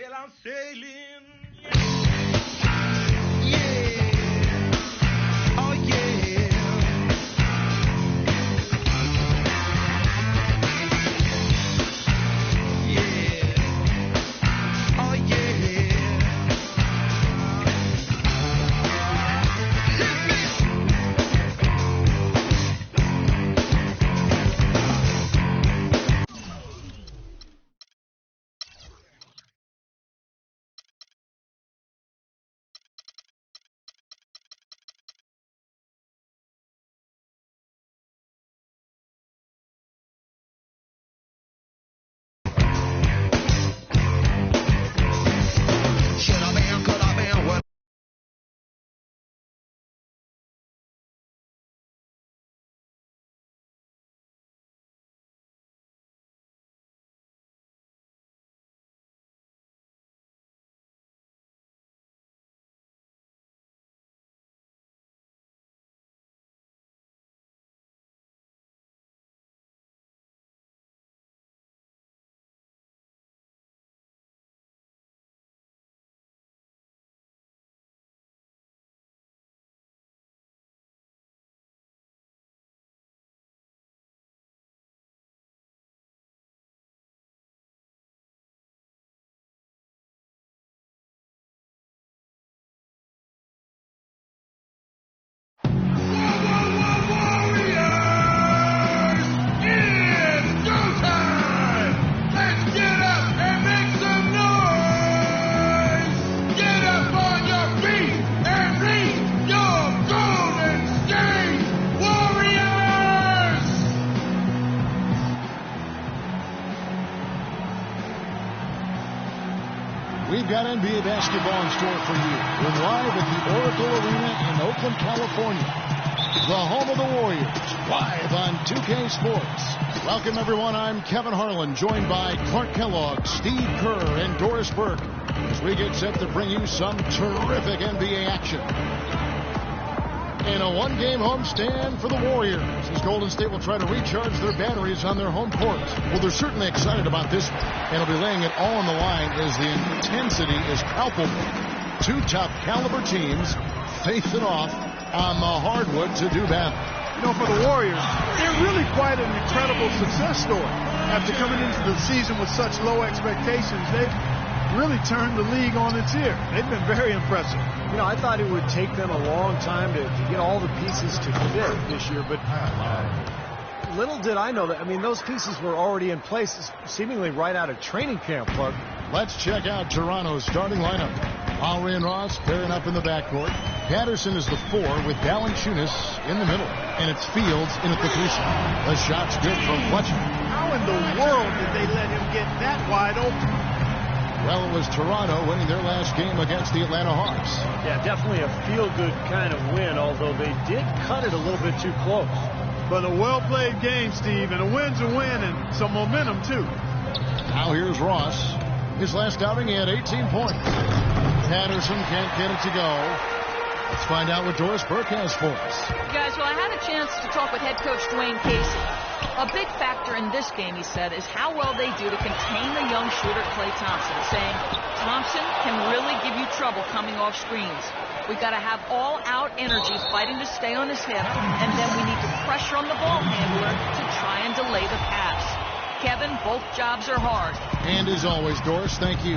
Well, I'm sailing. We've got NBA basketball in store for you. We're live at the Oracle Arena in Oakland, California, the home of the Warriors, live on 2K Sports. Welcome, everyone. I'm Kevin Harlan, joined by Clark Kellogg, Steve Kerr, and Doris Burke, as we get set to bring you some terrific NBA action. In a one-game homestand for the Warriors, as Golden State will try to recharge their batteries on their home court. Well, they're certainly excited about this one, and will be laying it all on the line as the intensity is palpable. Two top caliber teams face it off on the hardwood to do battle. You know, for the Warriors, they're really quite an incredible success story. After coming into the season with such low expectations, they've really turned the league on its ear. They've been very impressive. You know, I thought it would take them a long time to get all the pieces to fit this year, but little did I know that. I mean, those pieces were already in place seemingly right out of training camp, Clark. Let's check out Toronto's starting lineup. Lowry and Ross pairing up in the backcourt. Patterson is the 4 with Valanciunas in the middle. And it's Fields in at the 3 spot. The shot's good from Fletcher. How in the world did they let him get that wide open? Well, it was Toronto winning their last game against the Atlanta Hawks. Yeah, definitely a feel-good kind of win, although they did cut it a little bit too close. But a well-played game, Steve, and a win's a win, and some momentum, too. Now here's Ross. His last outing, he had 18 points. Patterson can't get it to go. Let's find out what Doris Burke has for us. Guys, well, I had a chance to talk with head coach Dwayne Casey. A big factor in this game, he said, is how well they do to contain the young shooter Klay Thompson, saying Thompson can really give you trouble coming off screens. We've got to have all-out energy fighting to stay on his hip, and then we need to pressure on the ball handler to try and delay the pass. Kevin, both jobs are hard. And as always, Doris, thank you.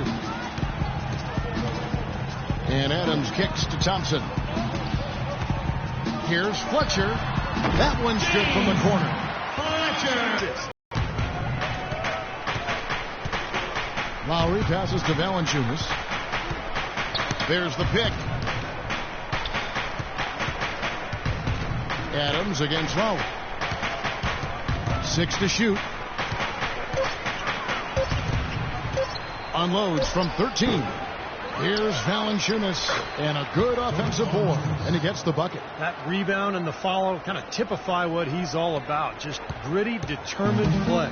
And Adams kicks to Thompson. Here's Fletcher. That one's good from the corner. Lowry passes to Valanciunas. There's the pick. Adams against Lowry. 6 to shoot. Unloads from 13. Here's Valanciunas, and a good offensive board, and he gets the bucket. That rebound and the follow kind of typify what he's all about. Just gritty, determined play.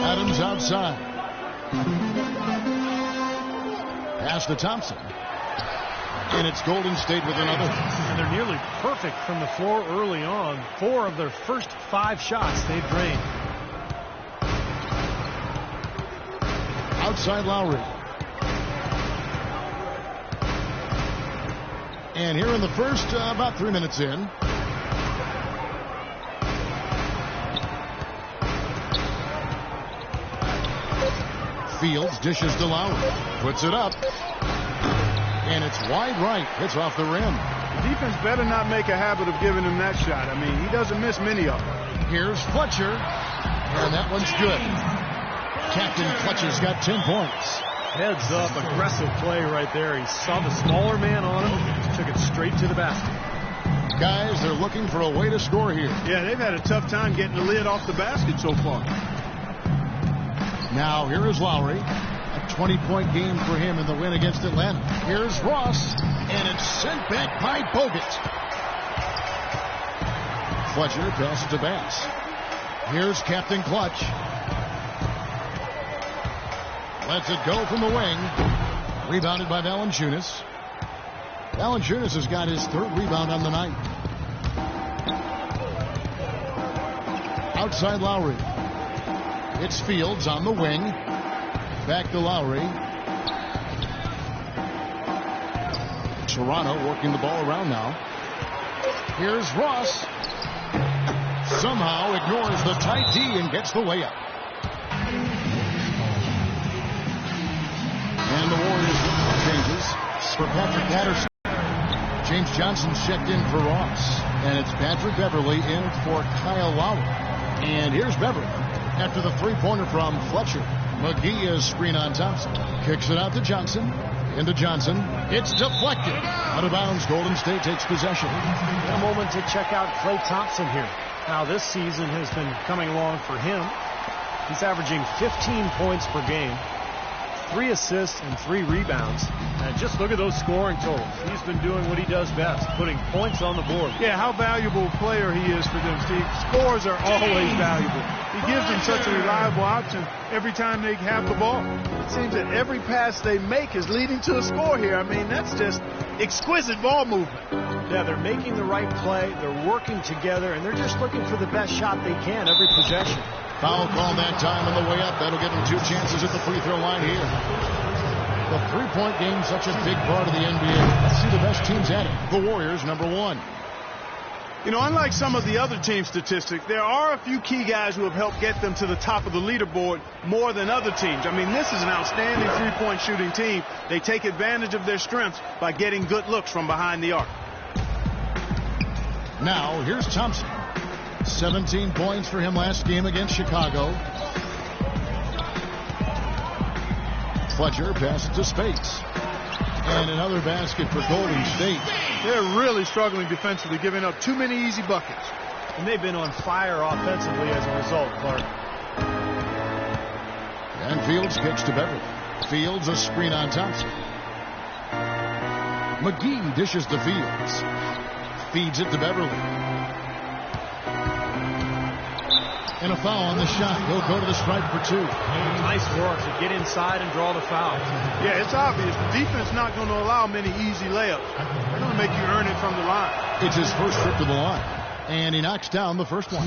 Adams outside. Pass to Thompson. And it's Golden State with another. And they're nearly perfect from the floor early on. 4 of their first 5 shots they've drained. Outside Lowry. And here in the first, about 3 minutes in. Fields dishes to Lowry. Puts it up. And it's wide right. Hits off the rim. The defense better not make a habit of giving him that shot. I mean, he doesn't miss many of them. Here's Fletcher. And that one's good. Captain Fletcher's got 10 points. Heads up, aggressive play right there. He saw the smaller man on him, took it straight to the basket. Guys, they're looking for a way to score here. Yeah, they've had a tough time getting the lid off the basket so far. Now here is Lowry. A 20-point game for him in the win against Atlanta. Here's Ross, and it's sent back by Bogut. Fletcher passes to Bass. Here's Captain Clutch. Lets it go from the wing. Rebounded by Valanciunas. Valanciunas has got his third rebound on the night. Outside Lowry. It's Fields on the wing. Back to Lowry. Toronto working the ball around now. Here's Ross. Somehow ignores the tight D and gets the layup. And the Warriors changes for Patrick Patterson. James Johnson's checked in for Ross. And it's Patrick Beverly in for Kyle Lowry. And here's Beverly after the three-pointer from Fletcher. McGee is screen on Thompson. Kicks it out to Johnson. Into Johnson. It's deflected. Out of bounds. Golden State takes possession. A moment to check out Klay Thompson here. Now this season has been coming along for him. He's averaging 15 points per game, 3 assists and 3 rebounds. And just look at those scoring totals. He's been doing what he does best, putting points on the board. Yeah, how valuable a player he is for them, Steve. Scores are always valuable. He gives them such a reliable option every time they have the ball. It seems that every pass they make is leading to a score here. I mean, that's just exquisite ball movement. Yeah, they're making the right play, they're working together, and they're just looking for the best shot they can every possession. Foul call that time on the way up. That'll give them 2 chances at the free throw line here. The three-point game, such a big part of the NBA. Let's see the best teams at it. The Warriors, number 1. You know, unlike some of the other team statistics, there are a few key guys who have helped get them to the top of the leaderboard more than other teams. I mean, this is an outstanding three-point shooting team. They take advantage of their strengths by getting good looks from behind the arc. Now, here's Thompson. 17 points for him last game against Chicago. Fletcher passes to Spates. And another basket for Golden State. They're really struggling defensively, giving up too many easy buckets. And they've been on fire offensively as a result, Clark. And Fields kicks to Beverly. Fields a screen on Thompson. McGee dishes to Fields. Feeds it to Beverly. And a foul on the shot. He'll go to the stripe for 2. Nice work to get inside and draw the foul. Yeah, it's obvious. The defense not going to allow many easy layups. They're going to make you earn it from the line. It's his first trip to the line. And he knocks down the first one.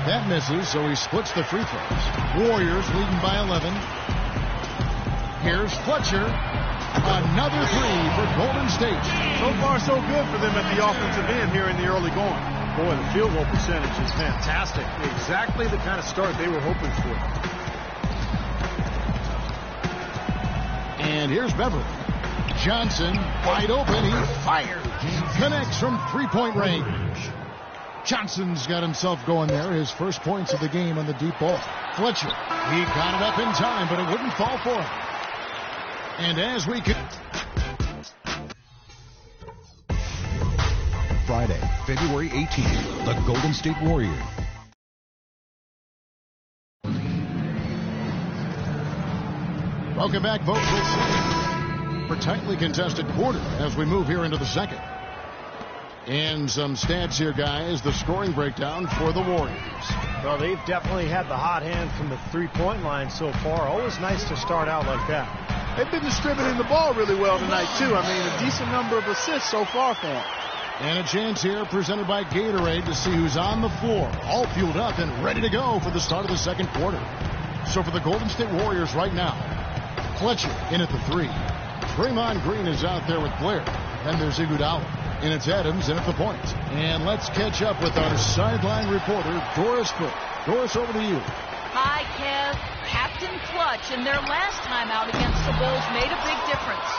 That misses, so he splits the free throws. Warriors leading by 11. Here's Fletcher. Another 3 for Golden State. So far, so good for them at the offensive end here in the early going. Boy, the field goal percentage is fantastic. Exactly the kind of start they were hoping for. And here's Beverly. Johnson, wide open. He fires. Connects from three-point range. Johnson's got himself going there. His first points of the game on the deep ball. Fletcher, he got it up in time, but it wouldn't fall for him. And as we could... Friday, February 18th, the Golden State Warriors. Welcome back, folks. For tightly contested quarter as we move here into the second. And some stats here, guys. The scoring breakdown for the Warriors. Well, they've definitely had the hot hand from the three-point line so far. Always nice to start out like that. They've been distributing the ball really well tonight, too. I mean, a decent number of assists so far for them. And a chance here presented by Gatorade to see who's on the floor, all fueled up and ready to go for the start of the second quarter. So for the Golden State Warriors right now, Fletcher in at the 3. Draymond Green is out there with Blair. Then there's Iguodala. And it's Adams in at the point. And let's catch up with our sideline reporter, Doris Burke. Doris, over to you. Hi, Kev. Captain Clutch in their last time out against the Bulls made a big difference.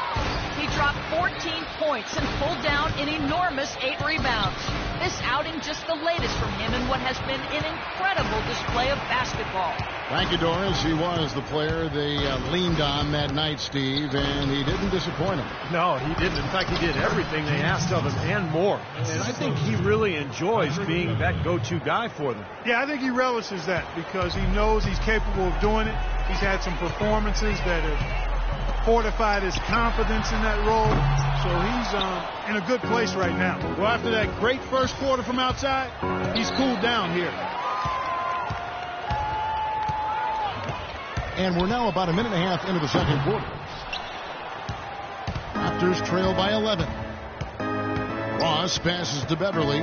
He dropped 14 points and pulled down an enormous 8 rebounds. This outing just the latest from him in what has been an incredible display of basketball. Thank you, Doris. He was the player they leaned on that night, Steve, and he didn't disappoint them. No, he didn't. In fact, he did everything they asked of him and more. And I think he really enjoys being that go-to guy for them. Yeah, I think he relishes that because he knows he's capable of doing it. He's had some performances that have fortified his confidence in that role. So he's in a good place right now. Well, after that great first quarter from outside, he's cooled down here. And we're now about a minute and a half into the second quarter. Raptors trail by 11. Ross passes to Beverly.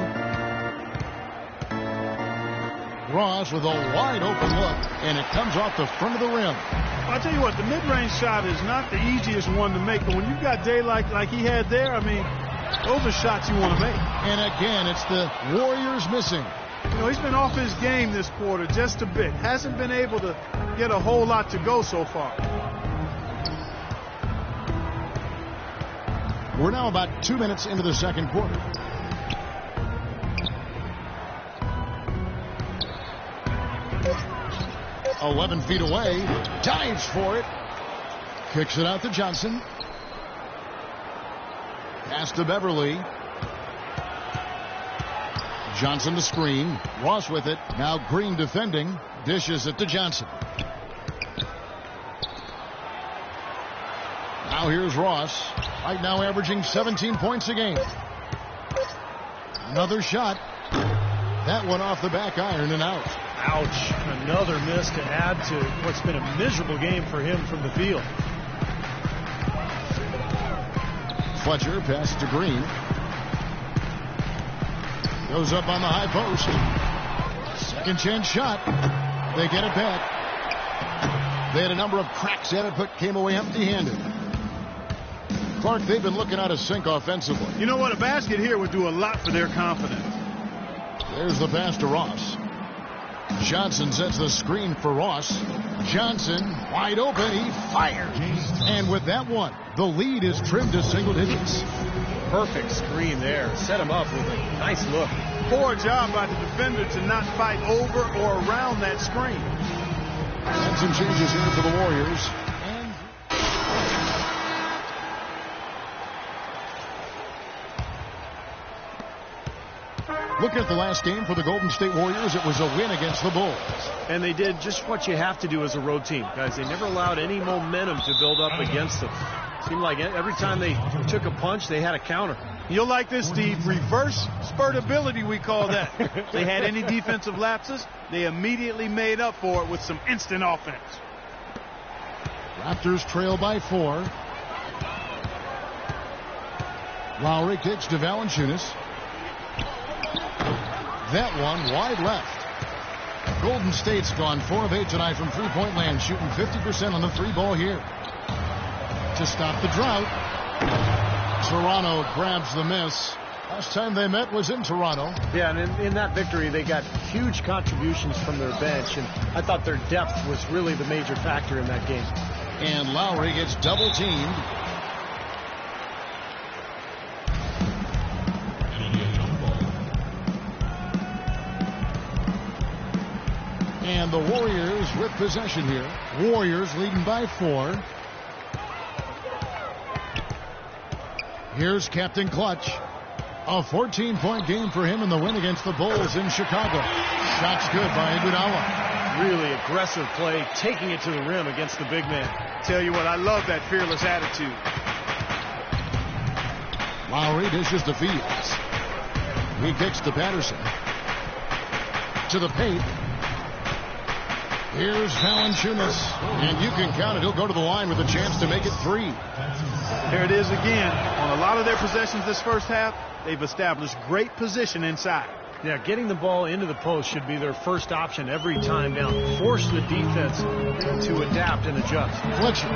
Ross with a wide open look, and it comes off the front of the rim. I'll tell you what, the mid-range shot is not the easiest one to make, but when you've got daylight like he had there, I mean, those are shots you want to make. And again, it's the Warriors missing. You know, he's been off his game this quarter just a bit. Hasn't been able to get a whole lot to go so far. We're now about 2 minutes into the second quarter. "11 feet away, dives for it, kicks it out to Johnson. Pass to Beverly. Johnson to screen. Ross with it. Now Green defending. Dishes it to Johnson. Now here's Ross. Right now averaging 17 points a game. Another shot. That one off the back iron and out. Ouch. Another miss to add to what's been a miserable game for him from the field. Fletcher passes to Green. Goes up on the high post. Second chance shot. They get it back. They had a number of cracks at it, but came away empty-handed. Clark, they've been looking out of sync offensively. You know what? A basket here would do a lot for their confidence. There's the pass to Ross. Johnson sets the screen for Ross. Johnson wide open. He fires. And with that one, the lead is trimmed to single digits. Perfect screen there. Set him up with a nice look. Poor job by the defender to not fight over or around that screen. And some changes here for the Warriors. Looking at the last game for the Golden State Warriors, it was a win against the Bulls. And they did just what you have to do as a road team. Guys, they never allowed any momentum to build up against them. Seemed like every time they took a punch, they had a counter. You'll like this, Steve. Reverse spurtability, we call that. They had any defensive lapses, they immediately made up for it with some instant offense. Raptors trail by 4. Lowry kicks to Valanciunas. That one wide left. Golden State's gone 4 of 8 tonight from three-point land, shooting 50% on the 3-ball here. To stop the drought, Toronto grabs the miss. Last time they met was in Toronto. Yeah, and in that victory, they got huge contributions from their bench, and I thought their depth was really the major factor in that game. And Lowry gets double-teamed. And the Warriors with possession here. Warriors leading by 4. Here's Captain Clutch. A 14-point game for him in the win against the Bulls in Chicago. Shots good by Iguodala. Really aggressive play, taking it to the rim against the big man. Tell you what, I love that fearless attitude. Lowry dishes to Fields. He kicks to Patterson. To the paint. Here's Valanciunas, and you can count it. He'll go to the line with a chance to make it 3. There it is again. On a lot of their possessions this first half, they've established great position inside. Yeah, getting the ball into the post should be their first option every time down. Force the defense to adapt and adjust. Fletcher.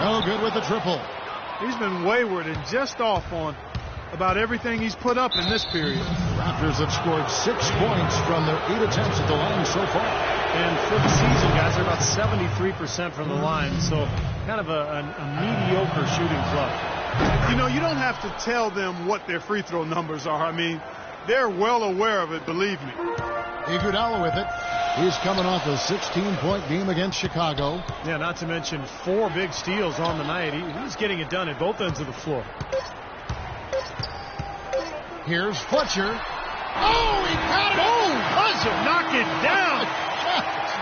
No good with the triple. He's been wayward and just off on about everything he's put up in this period. Raptors have scored 6 points from their 8 attempts at the line so far. And for the season, guys, they're about 73% from the line. So kind of a mediocre shooting club. You know, you don't have to tell them what their free throw numbers are. I mean, they're well aware of it, believe me. Iguodala with it. He's coming off a 16-point game against Chicago. Yeah, not to mention 4 big steals on the night. He's getting it done at both ends of the floor. Here's Fletcher. Oh, he got it! Oh, buzzer, knock it down!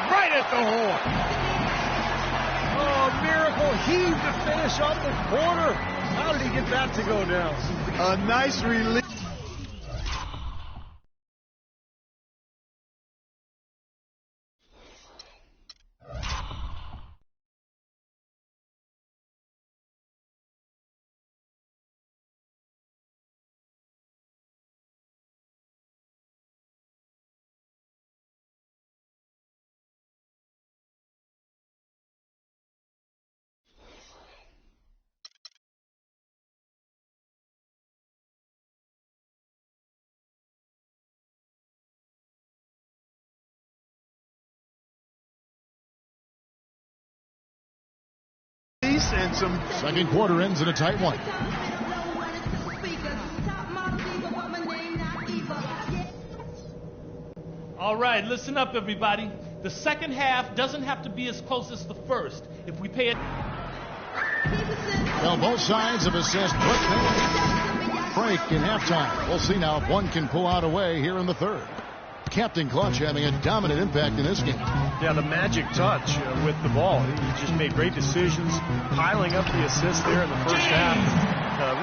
Right at the hole. Oh, miracle heave to finish off the corner. How did he get that to go down? A nice release. And some second quarter ends in a tight one. All right, listen up, everybody. The second half doesn't have to be as close as the first. If we pay it. Well, both sides have assessed what they break in halftime. We'll see now if one can pull out away here in the third. Captain Clutch having a dominant impact in this game. Yeah, the magic touch with the ball. He just made great decisions, piling up the assists there in the first half.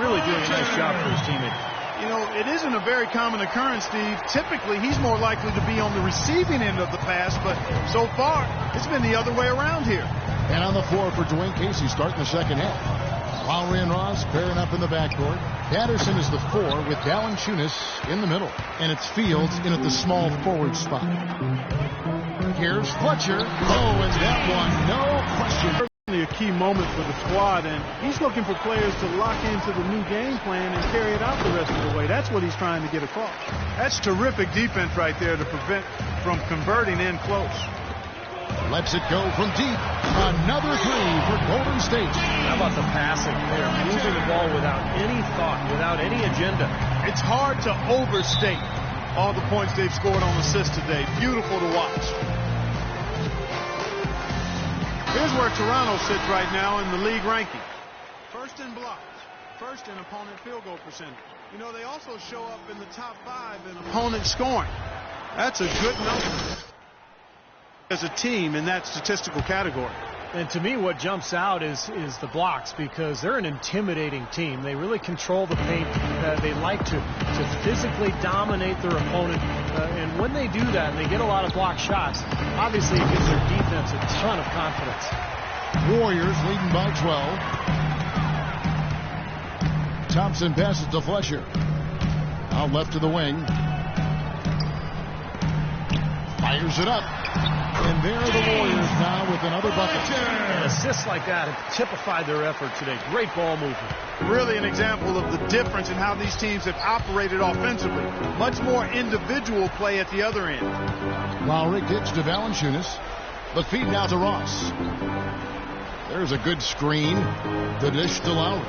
Really doing a nice job for his teammates. You know, it isn't a very common occurrence, Steve. Typically, he's more likely to be on the receiving end of the pass, but so far, it's been the other way around here. And on the floor for Dwayne Casey starting the second half. Lowry and Ross pairing up in the backcourt. Patterson is the 4 with Valanciunas in the middle. And it's Fields in at the small forward spot. Here's Fletcher. Oh, and that one, no question. A key moment for the squad, and he's looking for players to lock into the new game plan and carry it out the rest of the way. That's what he's trying to get across. That's terrific defense right there to prevent from converting in close. Lets it go from deep. Another 3 for Golden State. How about the passing there? Moving the ball without any thought, without any agenda. It's hard to overstate all the points they've scored on assists today. Beautiful to watch. Here's where Toronto sits right now in the league ranking. First in blocks, first in opponent field goal percentage. You know, they also show up in the top 5 in opponent scoring. That's a good number as a team in that statistical category. And to me, what jumps out is the blocks, because they're an intimidating team. They really control the paint. They like to physically dominate their opponent. And when they do that and they get a lot of block shots, obviously it gives their defense a ton of confidence. Warriors leading by 12. Thompson passes to Fletcher. Out left to the wing. Fires it up. And there are the Warriors now with another bucket. And assists like that have typified their effort today. Great ball movement. Really an example of the difference in how these teams have operated offensively. Much more individual play at the other end. Lowry gets to Valanciunas. The feed now to Ross. There's a good screen. The dish to Lowry.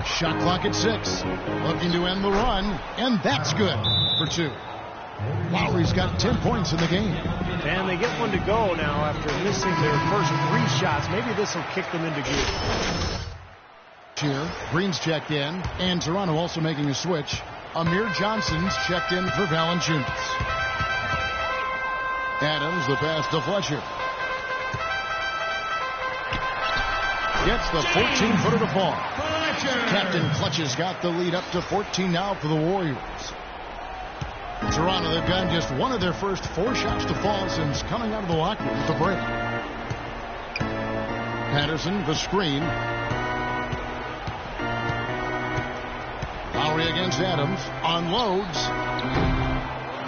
Shot clock at 6. Looking to end the run. And that's good for 2. Lowry's got 10 points in the game. And they get one to go now after missing their first 3 shots. Maybe this will kick them into gear. Here, Green's checked in, and Toronto also making a switch. Amir Johnson's checked in for Valanciunas. Adams, the pass to Fletcher. Gets the 14-footer to fall. Captain Clutch has got the lead up to 14 now for the Warriors. Toronto, they've gotten just one of their first 4 shots to fall since coming out of the locker room at the break. Patterson, the screen. Lowry against Adams. Unloads.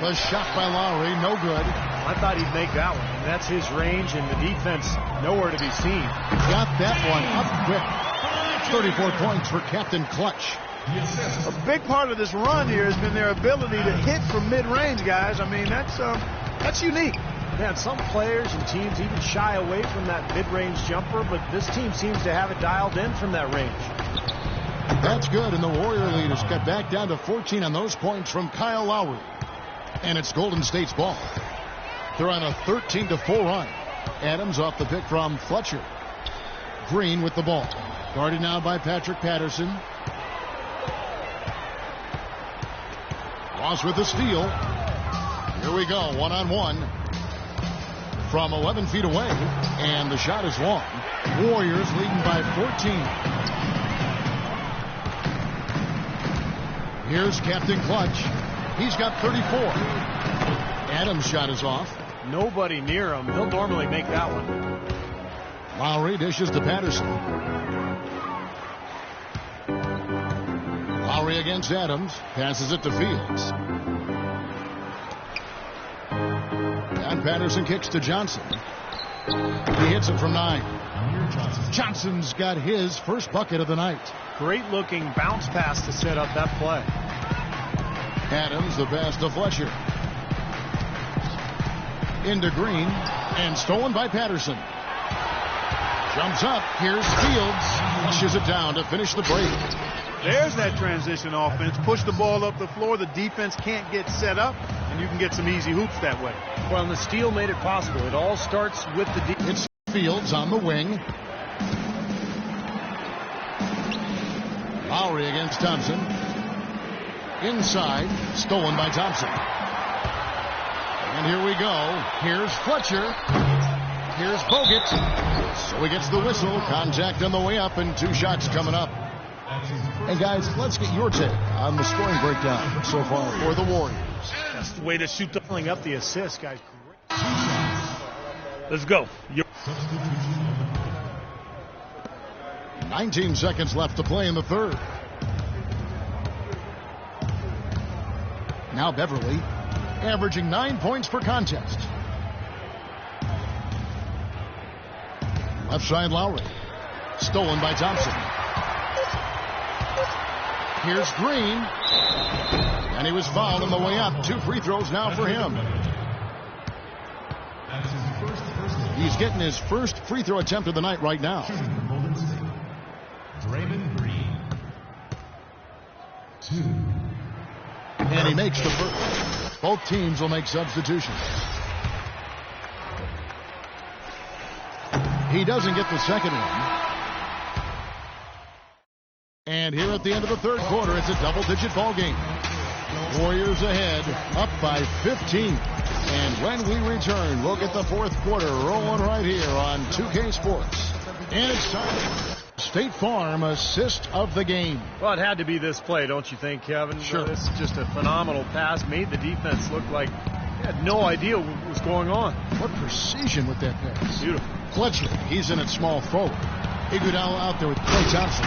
The shot by Lowry, no good. I thought he'd make that one. That's his range, and the defense nowhere to be seen. Got that one up quick. 34 points for Captain Clutch. A big part of this run here has been their ability to hit from mid-range, guys. I mean, that's unique. Yeah, some players and teams even shy away from that mid-range jumper, but this team seems to have it dialed in from that range. That's good, and the Warrior leaders cut back down to 14 on those points from Kyle Lowry. And it's Golden State's ball. They're on a 13-4 run. Adams off the pick from Fletcher. Green with the ball. Guarded now by Patrick Patterson. Ross with the steal. Here we go, one-on-one. From 11 feet away. And the shot is long. Warriors leading by 14. Here's Captain Clutch. He's got 34. Adams' shot is off. Nobody near him. He'll normally make that one. Lowry dishes to Patterson. Lowry against Adams. Passes it to Fields. And Patterson kicks to Johnson. He hits it from 9. Johnson's got his first bucket of the night. Great looking bounce pass to set up that play. Adams, the pass to Fletcher. Into Green, and stolen by Patterson. Jumps up, here's Fields. Flushes it down to finish the break. There's that transition offense. Push the ball up the floor. The defense can't get set up, and you can get some easy hoops that way. Well, and the steal made it possible. It all starts with the defense. It's Fields on the wing. Lowry against Thompson. Inside, stolen by Thompson. And here we go. Here's Fletcher. Here's Bogut. So he gets the whistle. Contact on the way up, and 2 shots coming up. And guys, let's get your take on the scoring breakdown so far for the Warriors. That's the way to shoot, filling up the assists, guys. Great. Let's go. 19 seconds left to play in the third. Now Beverly, averaging 9 points per contest. Left side Lowry. Stolen by Thompson. Here's Green. And he was fouled on the way up. 2 free throws now for him. He's getting his first free throw attempt of the night right now. Draymond Green. 2. And he makes the first. Both teams will make substitutions. He doesn't get the second one. And here at the end of the third quarter, it's a double-digit ball game. Warriors ahead, up by 15. And when we return, we'll get the fourth quarter rolling right here on 2K Sports. And it's time. State Farm assist of the game. Well, it had to be this play, don't you think, Kevin? Sure. This is just a phenomenal pass. Made the defense look like they had no idea what was going on. What precision with that pass. Beautiful. Fletcher, he's in at small forward. Iguodala out there with Klay Thompson.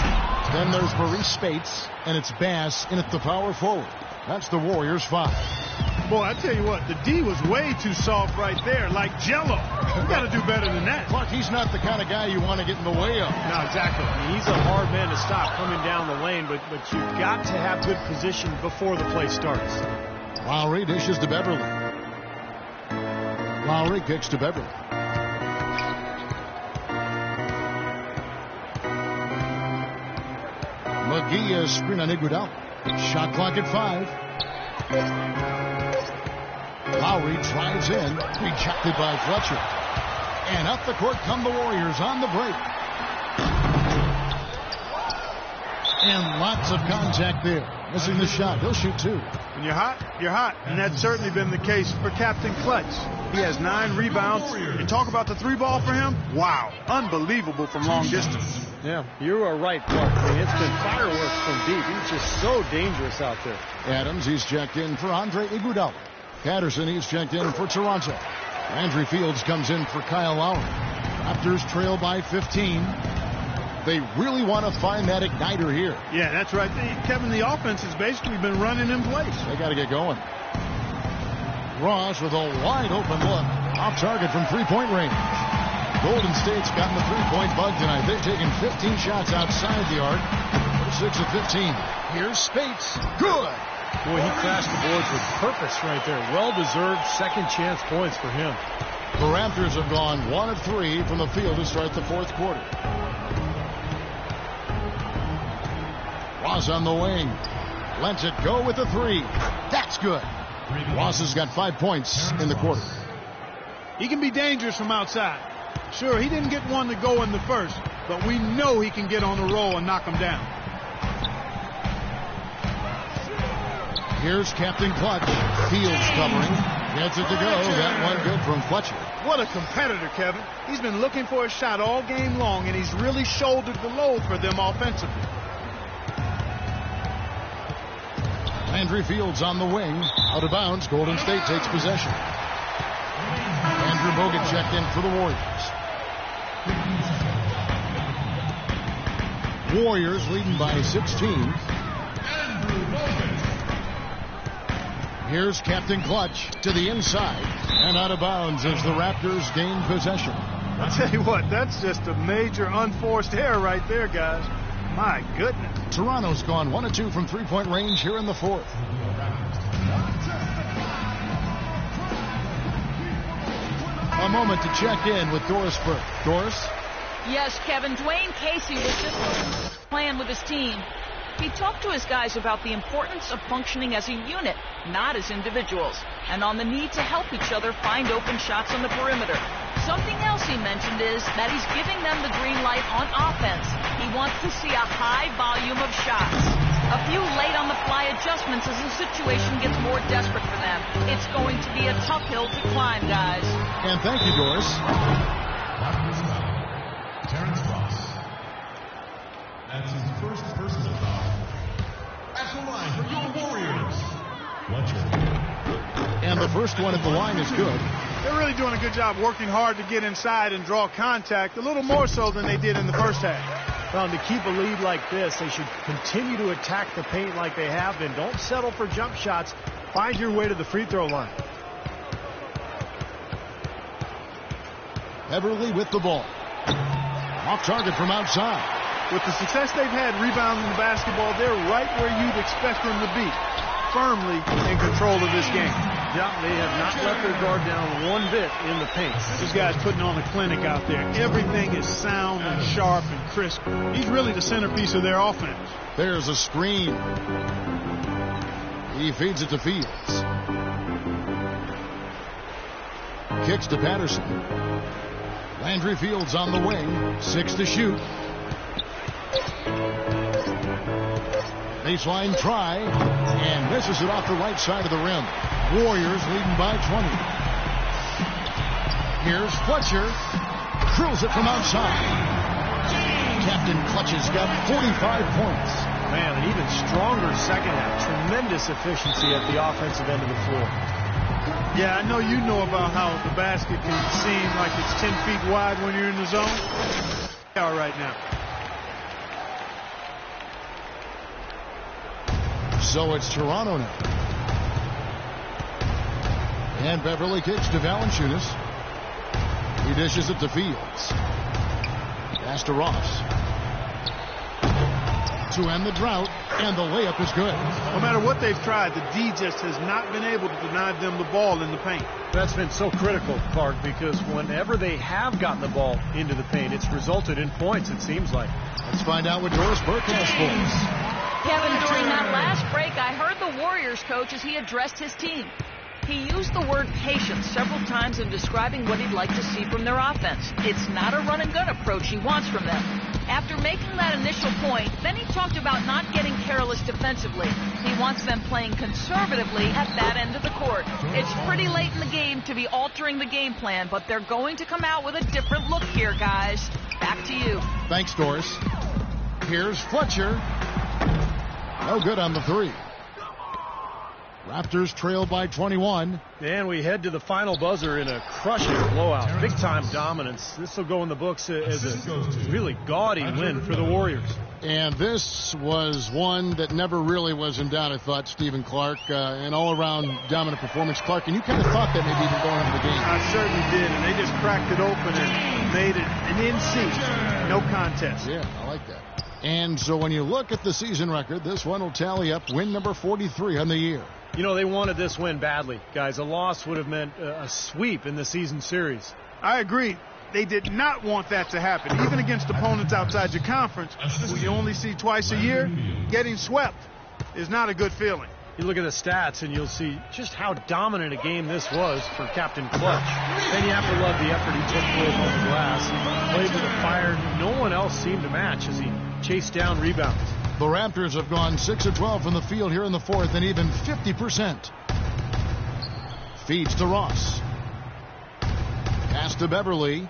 Then there's Maurice Spates, and it's Bass in at the power forward. That's the Warriors 5. Boy, I tell you what, the D was way too soft right there, like Jello. We got to do better than that. Clark, he's not the kind of guy you want to get in the way of. No, exactly. I mean, he's a hard man to stop coming down the lane, but you've got to have good position before the play starts. Lowry dishes to Beverly. Lowry kicks to Beverly. McGee is screen on Iguodala. Shot clock at 5. Lowry drives in, rejected by Fletcher. And up the court come the Warriors on the break. And lots of contact there. Missing the shot. He'll shoot 2. When you're hot, you're hot. And that's certainly been the case for Captain Clutch. He has 9 rebounds. You talk about the 3 ball for him? Wow. Unbelievable from long distance. Yeah, you are right, Clark. I mean, it's been fireworks from deep. He's just so dangerous out there. Adams, he's checked in for Andre Iguodala. Patterson, he's checked in for Toronto. Landry Fields comes in for Kyle Lowry. Raptors trail by 15. They really want to find that igniter here. Yeah, that's right. Kevin, the offense has basically been running in place. They got to get going. Ross with a wide open look. Off target from three-point range. Golden State's gotten the three-point bug tonight. They've taken 15 shots outside the arc. 6 of 15. Here's Spates. Good. Boy, he crashed the boards with purpose right there. Well-deserved second chance points for him. The Raptors have gone 1 of 3 from the field to start the fourth quarter. Ross on the wing. Lets it go with the three. That's good. Ross has got 5 points in the quarter. He can be dangerous from outside. Sure, he didn't get one to go in the first, but we know he can get on the roll and knock him down. Here's Captain Clutch. Fields covering. Gets it to go. That one good from Fletcher. What a competitor, Kevin. He's been looking for a shot all game long, and he's really shouldered the load for them offensively. Landry Fields on the wing. Out of bounds. Golden State takes possession. Andrew Bogut checked in for the Warriors. Warriors leading by 16. Here's Captain Clutch to the inside and out of bounds as the Raptors gain possession. I'll tell you what, that's just a major unforced error right there, guys. My goodness. Toronto's gone 1 of 2 from three-point range here in the fourth. A moment to check in with Doris Burke. Doris? Yes, Kevin. Dwayne Casey was just playing with his team. He talked to his guys about the importance of functioning as a unit, not as individuals, and on the need to help each other find open shots on the perimeter. Something else he mentioned is that he's giving them the green light on offense. He wants to see a high volume of shots. A few late-on-the-fly adjustments as the situation gets more desperate for them. It's going to be a tough hill to climb, guys. And thank you, Doris. Terrence Ross. That's his first personal foul. At the line for your Warriors. Fletcher. And the first one at the line is good. They're really doing a good job working hard to get inside and draw contact, a little more so than they did in the first half. Well, to keep a lead like this, they should continue to attack the paint like they have been. Don't settle for jump shots. Find your way to the free throw line. Beverly with the ball. Off target from outside. With the success they've had rebounding the basketball, they're right where you'd expect them to be. Firmly in control of this game. Yeah, they have not let their guard down one bit in the paint. This guy's putting on a clinic out there. Everything is sound and sharp and crisp. He's really the centerpiece of their offense. There's a screen. He feeds it to Fields. Kicks to Patterson. Landry Fields on the wing. 6 to shoot. Baseline try. And misses it off the right side of the rim. Warriors leading by 20. Here's Fletcher. Drills it from outside. Captain Clutch's got 45 points. Man, an even stronger second half. Tremendous efficiency at the offensive end of the floor. Yeah, I know you know about how the basket can seem like it's 10 feet wide when you're in the zone. All right now. So it's Toronto now. And Beverly kicks to Valanciunas. He dishes it to Fields. Pass to Ross. To end the drought, and the layup is good. No matter what they've tried, the D just has not been able to deny them the ball in the paint. That's been so critical, Clark, because whenever they have gotten the ball into the paint, it's resulted in points, it seems like. Let's find out what Doris Burke has for us. Kevin, during that last break, I heard the Warriors coach as he addressed his team. He used the word patience several times in describing what he'd like to see from their offense. It's not a run-and-gun approach he wants from them. After making that initial point, then he talked about not getting careless defensively. He wants them playing conservatively at that end of the court. It's pretty late in the game to be altering the game plan, but they're going to come out with a different look here, guys. Back to you. Thanks, Doris. Here's Fletcher. No good on the three. Raptors trail by 21. And we head to the final buzzer in a crushing blowout. Big-time dominance. This will go in the books as a really gaudy win for the Warriors. And this was one that never really was in doubt, I thought, Stephen Clark. An all-around dominant performance. Clark, and you kind of thought that maybe even going into the game. I certainly did, and they just cracked it open and made it an in-seat. No contest. Yeah, I like that. And so when you look at the season record, this one will tally up win number 43 on the year. You know, they wanted this win badly, guys. A loss would have meant a sweep in the season series. I agree. They did not want that to happen. Even against opponents outside your conference, who you only see twice a year, getting swept is not a good feeling. You look at the stats and you'll see just how dominant a game this was for Captain Clutch. Then you have to love the effort he took forth on the glass. Played with a fire no one else seemed to match as he chased down rebounds. The Raptors have gone 6 of 12 from the field here in the fourth and even 50%. Feeds to Ross. Pass to Beverly.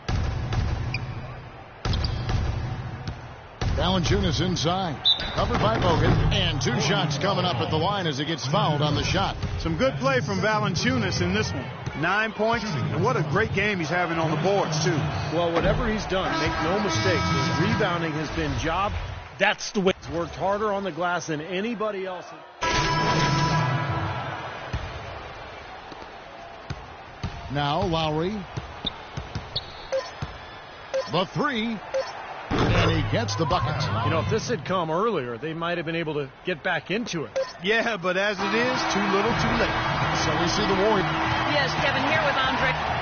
Valanciunas inside. Covered by Bogan. And 2 shots coming up at the line as he gets fouled on the shot. Some good play from Valanciunas in this one. 9 points, and what a great game he's having on the boards, too. Well, whatever he's done, make no mistake, his rebounding has been job. That's the way. He's worked harder on the glass than anybody else. Now Lowry. The three. And he gets the bucket. You know, if this had come earlier, they might have been able to get back into it. Yeah, but as it is, too little, too late. So we see the Warriors. Yes, Kevin, here with Andre.